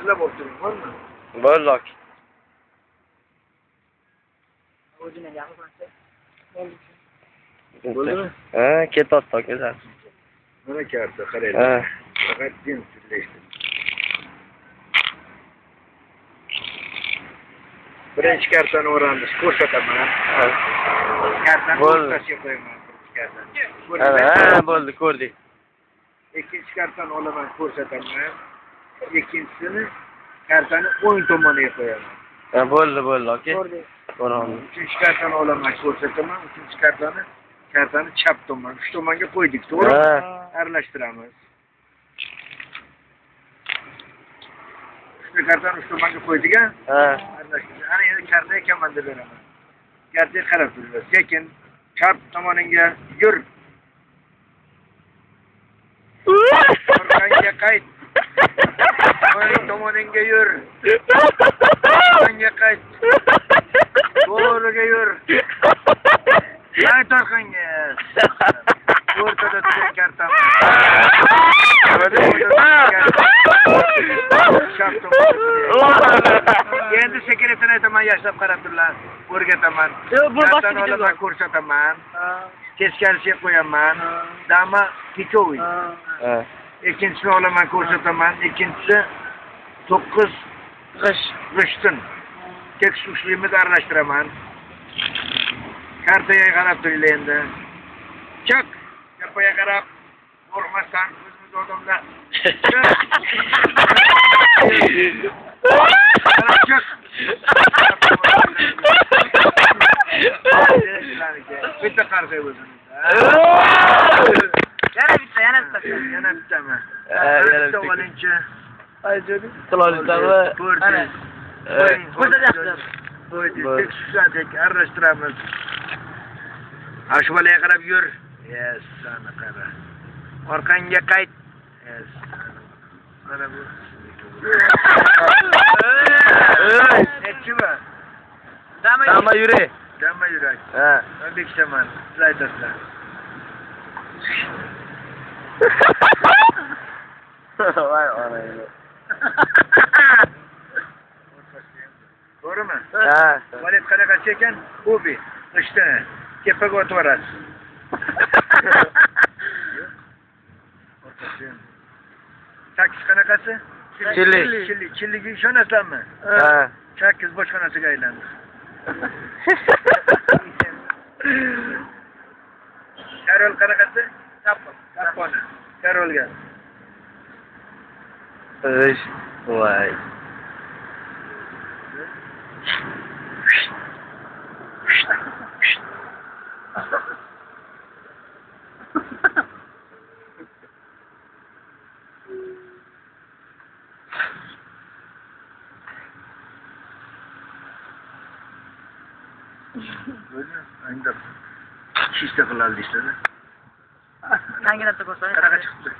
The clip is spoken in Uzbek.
Yaxshilab o'tiring, bo'lmi? Bo'ldi. O'zini yaxshi Bo'ldimi? Ha, ketyapti aka. Mana karta qaraylar. Faqat din sizlashdi. Birinchi kartani o'ramiz, ko'rsataman. Kartani o'rtasiga qo'yaman, kartani. Ha, bo'ldi, ko'rdik. Ikkinchi kartani olaman, ko'rsataman. Ikkinchisini kartani o'ng tomoniga qo'yaman. Ha, bo'ldi, aka. Ko'rdik. Ko'ramiz. Uchinchi kartani olaman, ko'rsataman. Uchinchi kartani chap tomon, uch tomonga qo'ydik, to'g'rimi? Ha. Aralashtiramiz. Uchta kartani uch tomonga qo'ydik-a? Ha. Aralashtirdik. Ana endi kartaga komanda beraman. Kartaga qarab turasiz. Sekin chap tomoningga yur. Orqangga qayt. O'ng tomoningga yur. Orqangga qayt. To'g'riga yur. Qayt orqangga. O'rtada turgan kartam. Endi sekretdan aytaman, yashlab qarab turlar. O'rgataman. Kartani olaman, ko'rsataman. Teskarisiga qo'yaman. Dama tikovый. Ha. Ikkinchisini olaman, ko'rsataman. Ikkinchisi 9 g'ishtin. Tekis ushlaymiz, aralashtiraman. Kartaga qarab turinglar endi. Chak, kapaga qarab. Qo'rqmasdan o'zimiz odamlar. Chak. Bitta qarsa o'zimiz. Yana bitta. Yana bittami? Yana bitta. Bitta. Ayjodi. Qilolishdanmi? Ko'rsatyapsiz. Tekis ushladik, aralashtiramiz. Ashvalaga qarab yur. Yes, sana qara. Orqangga qayt. Yes. Mana bu. Nechimi? Dama yuri. Dama yurak. Ha. Men bekitaman. Sizlar aytasizlar. Voy ona. To'g'rimi? Ha. Valet qanaqasi ekan? Hobi. Ishtini. Kepaga o'tib borasiz. Sakkiz qanaqasi? Chilliga ishonasizlarmi? Ha. Sakkiz boshqonasiga aylandi. Karol qanaqasi? Taponi. Karolga. Voy. Endi chista qiladi ishlarni. Tangilab ko'rsang. Qanaqa chiqdi?